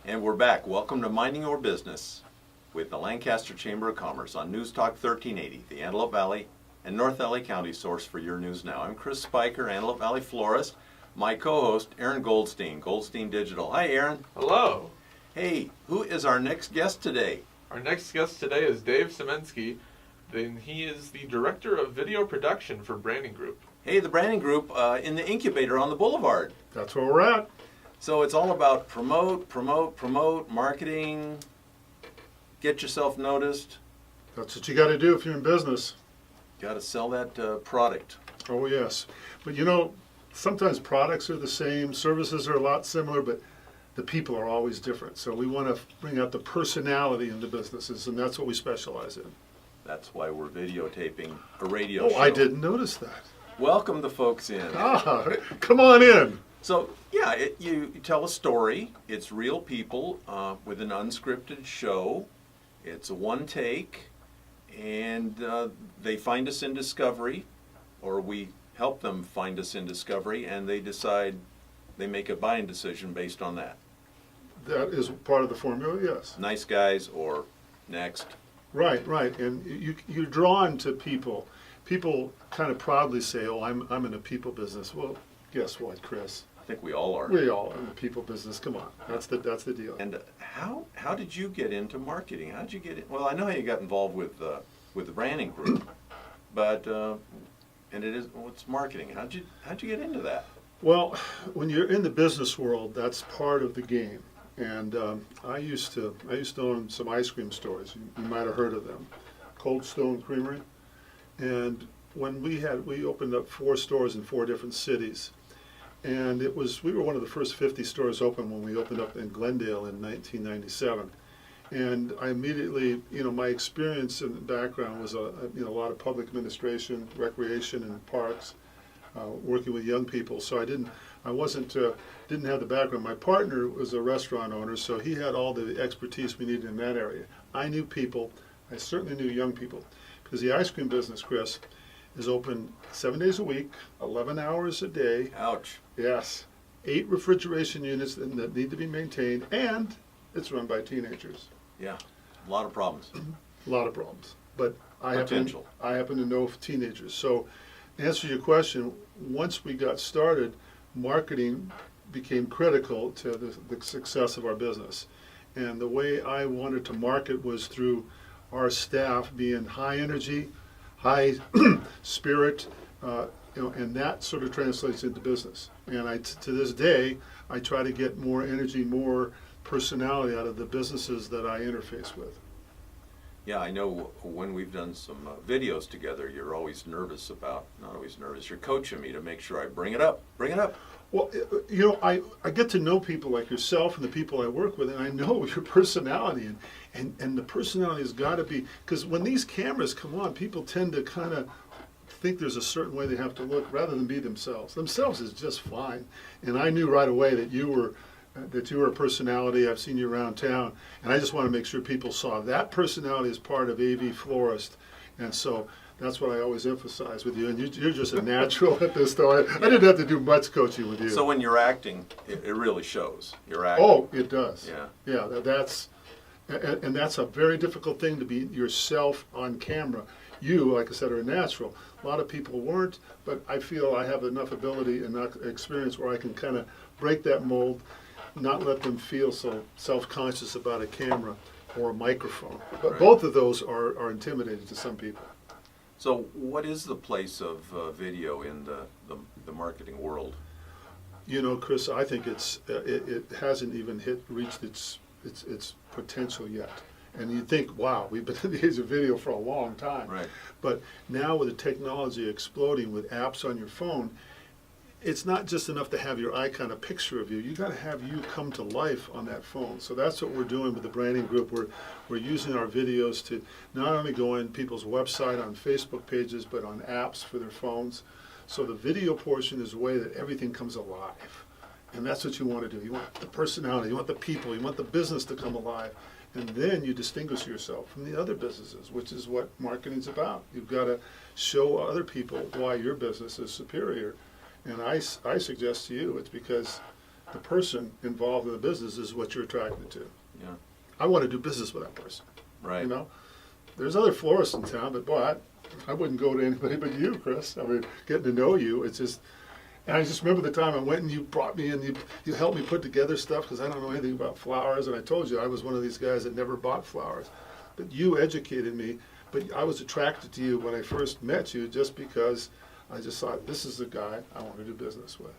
And we're back. Welcome to Minding Your Business with the Lancaster Chamber of Commerce on News Talk 1380, the Antelope Valley and North LA County source for your news now. I'm Chris Spiker, Antelope Valley florist. My co-host, Aaron Goldstein, Goldstein Digital. Hi, Aaron. Hello. Hey, who is our next guest today? Our next guest today is Dave Siemienski. Then he is the Director of Video Production for Branning Group. Hey, the Branning Group in the incubator on the boulevard. That's where we're at. So it's all about promote, marketing, get yourself noticed. That's what you got to do if you're in business. Got to sell that product. Oh, yes. But you know, sometimes products are the same, services are a lot similar, but the people are always different. So we want to bring out the personality into businesses, and that's what we specialize in. That's why we're videotaping a radio show. Oh, I didn't notice that. Welcome the folks in. Come on in. So, yeah, you tell a story. It's real people with an unscripted show. It's a one take, and they find us in discovery, or we help them find us in discovery, and they decide, they make a buying decision based on that. That is part of the formula, yes. Nice guys or next. Right. And you're drawn to people. People kind of proudly say, oh, I'm in a people business. Well, guess what, Chris? I think we all are. We all are in the people business. Come on, that's the deal. And how did you get into marketing? How did you get in? Well, I know how you got involved with the Branning Group, but and it's marketing. How'd you get into that? Well, when you're in the business world, that's part of the game. And I used to own some ice cream stores. You might have heard of them, Cold Stone Creamery. And when we opened up 4 stores in 4 different cities. And we were one of the first 50 stores open when we opened up in Glendale in 1997. And I immediately, my experience and background was a lot of public administration, recreation and parks, working with young people. So I didn't have the background. My partner was a restaurant owner, so he had all the expertise we needed in that area. I knew people. I certainly knew young people. Because the ice cream business, Chris, is open 7 days a week, 11 hours a day. Ouch. Yes. 8 refrigeration units that need to be maintained, and it's run by teenagers. Yeah, a lot of problems. A lot of problems. But I happen to know teenagers. So, to answer your question, once we got started, marketing became critical to the success of our business. And the way I wanted to market was through our staff being high energy, high spirit, and that sort of translates into business. And to this day, I try to get more energy, more personality out of the businesses that I interface with. Yeah, I know when we've done some videos together, you're always nervous not always nervous, you're coaching me to make sure I bring it up. Well, I get to know people like yourself and the people I work with, and I know your personality, and the personality has got to be, because when these cameras come on, people tend to kind of think there's a certain way they have to look rather than be themselves. Themselves is just fine, and I knew right away that you were a personality. I've seen you around town, and I just want to make sure people saw that personality as part of AV Florist, and so that's what I always emphasize with you, and you're just a natural at this, though. I didn't have to do much coaching with you. So when you're acting, it really shows. You're acting. Oh, it does. Yeah. And that's a very difficult thing, to be yourself on camera. You, like I said, are natural. A lot of people weren't, but I feel I have enough ability and experience where I can kind of break that mold, not let them feel so self-conscious about a camera or a microphone. But right. Both of those are intimidating to some people. So what is the place of video in the marketing world? Chris, I think it hasn't even reached its potential yet. And you think, wow, we've been in the age of video for a long time. Right. But now with the technology exploding with apps on your phone, it's not just enough to have your icon, a picture of you. You got to have you come to life on that phone. So that's what we're doing with the Branning Group. We're using our videos to not only go on people's website, on Facebook pages, but on apps for their phones. So the video portion is a way that everything comes alive. And that's what you want to do. You want the personality, you want the people, you want the business to come alive. And then you distinguish yourself from the other businesses, which is what marketing's about. You've got to show other people why your business is superior. And I suggest to you, it's because the person involved in the business is what you're attracted to. Yeah. I want to do business with that person. Right. You know, there's other florists in town, but boy, I wouldn't go to anybody but you, Chris. I mean, getting to know you, it's just. And I just remember the time I went and you brought me in, you helped me put together stuff because I don't know anything about flowers, and I told you I was one of these guys that never bought flowers. But you educated me, but I was attracted to you when I first met you just because I just thought, this is the guy I want to do business with.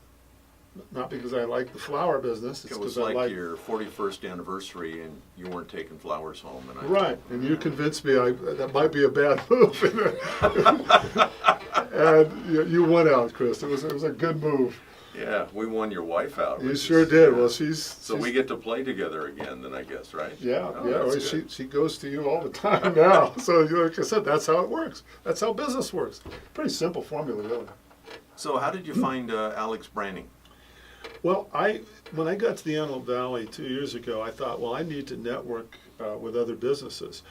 Not because I like the flower business, it's It was because I like like... your 41st anniversary and you weren't taking flowers home. And I Right, and you convinced me that might be a bad move. And you won out, Chris. It was a good move. Yeah, we won your wife out. You which sure is, did. Well, she's we get to play together again then, I guess, right? yeah, Oh, yeah. that's Well, good. she goes to you all the time now. So like I said, that's how it works. That's how business works. Pretty simple formula, really. So how did you find Alex Branning? Well, when I got to the Antelope Valley 2 years ago, I thought, well, I need to network with other businesses.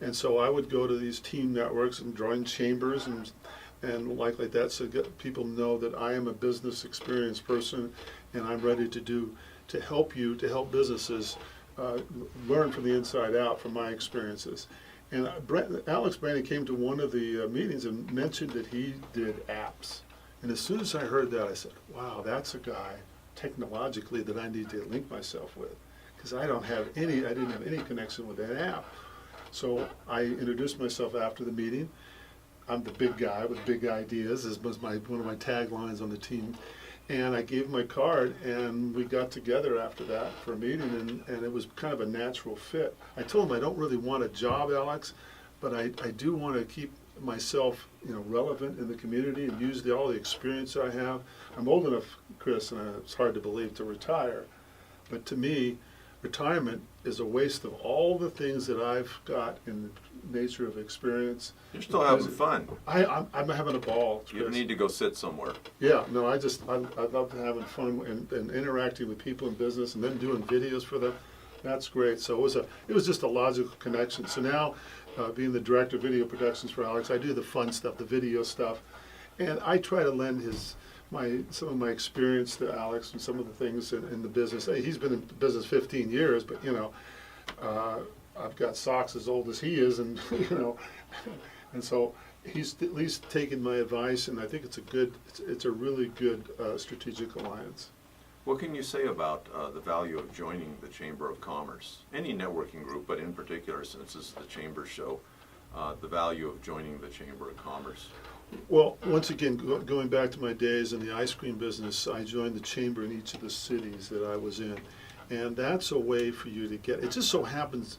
And so I would go to these team networks and join chambers and like that, so people know that I am a business experienced person and I'm ready to help businesses learn from the inside out from my experiences. And Alex Branning came to one of the meetings and mentioned that he did apps. And as soon as I heard that, I said, wow, that's a guy technologically that I need to link myself with, because I didn't have any connection with that app. So I introduced myself after the meeting. I'm the big guy with big ideas, as was one of my taglines on the team. And I gave him my card, and we got together after that for a meeting, and it was kind of a natural fit. I told him I don't really want a job, Alex, but I do want to keep myself, relevant in the community and use all the experience I have. I'm old enough, Chris, and it's hard to believe, to retire. But to me, retirement is a waste of all the things that I've got in the nature of experience. You're still having fun. I'm having a ball, Chris. You don't need to go sit somewhere. Yeah, no, I love having fun and interacting with people in business and then doing videos for them. That's great. So it was just a logical connection. So now, being the director of video productions for Alex, I do the fun stuff, the video stuff, and I try to lend some of my experience to Alex and some of the things in the business. He's been in business 15 years, but I've got socks as old as he is, and and so he's at least taken my advice, and I think it's a really good strategic alliance. What can you say about the value of joining the Chamber of Commerce? Any networking group, but in particular, since this is the Chamber show, the value of joining the Chamber of Commerce. Well, once again, going back to my days in the ice cream business, I joined the chamber in each of the cities that I was in. And that's a way for you to get, it just so happens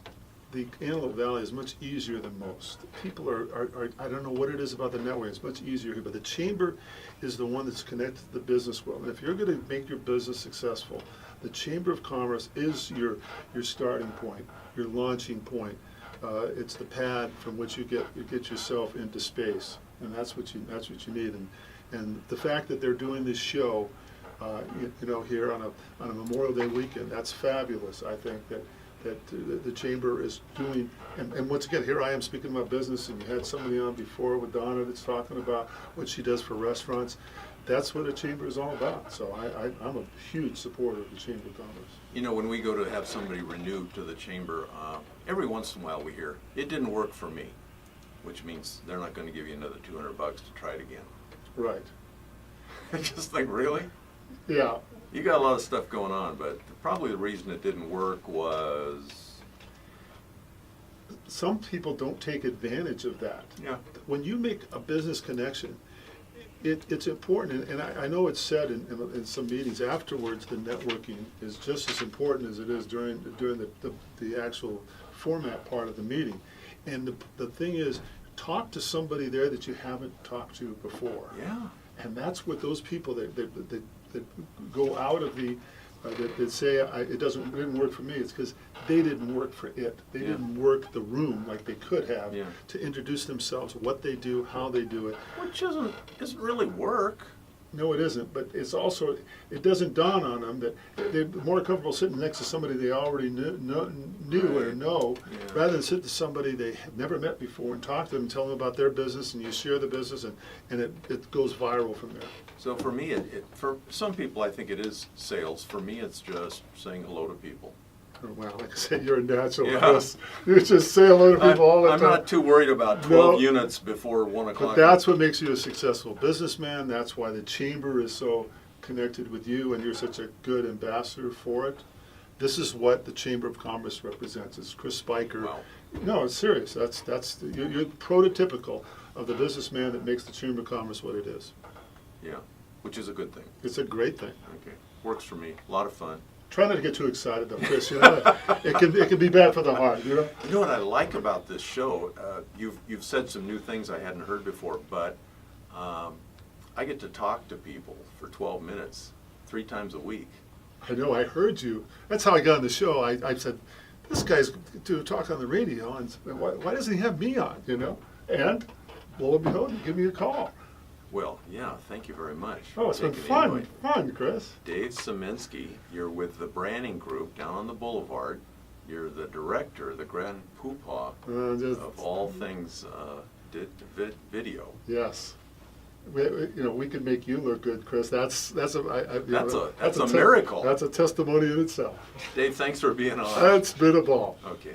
the Antelope Valley is much easier than most. People are I don't know what it is about the network, it's much easier here, but the chamber is the one that's connected to the business world. And if you're going to make your business successful, the Chamber of Commerce is your starting point, your launching point. It's the pad from which you get yourself into space. And that's what you need, and the fact that they're doing this show, here on a Memorial Day weekend, that's fabulous. I think that the chamber is doing, and once again, here I am speaking about business, and you had somebody on before with Donna that's talking about what she does for restaurants. That's what a chamber is all about. So I'm a huge supporter of the Chamber of Commerce. When we go to have somebody renewed to the chamber, every once in a while we hear, it didn't work for me, which means they're not going to give you another $200 to try it again. Right. I just think, really? Yeah. You got a lot of stuff going on, but probably the reason it didn't work was... Some people don't take advantage of that. Yeah. When you make a business connection, it's important, and I know it's said in some meetings afterwards, the networking is just as important as it is during the actual format part of the meeting. And the thing is, talk to somebody there that you haven't talked to before. Yeah. And that's what those people that go out of that say it didn't work for me. It's because they didn't work for it. They didn't work the room like they could have to introduce themselves, what they do, how they do it. Which isn't really work. No, it isn't, but it's also, it doesn't dawn on them that they're more comfortable sitting next to somebody they already knew or Right. know, Yeah. rather than sit to somebody they have never met before and talk to them and tell them about their business, and you share the business, and it goes viral from there. So for me, for some people, I think it is sales. For me, it's just saying hello to people. Well, like I said, you're a natural Yeah. at this. You just say hello to people all the I'm time. not too worried about 12 No. units before 1 But o'clock. that's what makes you a successful businessman. That's why the chamber is so connected with you, and you're such a good ambassador for it. This is what the Chamber of Commerce represents. It's Chris Spiker. Wow. No, it's serious. You're prototypical of the businessman that makes the Chamber of Commerce what it is. Yeah, which is a good thing. It's a great thing. Okay, works for me. A lot of fun. Try not to get too excited, though, Chris. You know, it can be bad for the heart. You know. You know what I like about this show? You've said some new things I hadn't heard before, but I get to talk to people for 12 minutes, 3 times a week. I know. I heard you. That's how I got on the show. I said, this guy's to talk on the radio, and why doesn't he have me on? You know. And lo and behold, he gave me a call. Well, yeah, thank you very much. Oh, it's been Taking the fun, invite. fun, Chris. Dave Siemienski, you're with the Branning Group down on the boulevard. You're the director, the grand poobah of all things video. Yes. We could make you look good, Chris. That's a Miracle. That's a testimony in itself. Dave, thanks for being on. It's been a ball. Okay.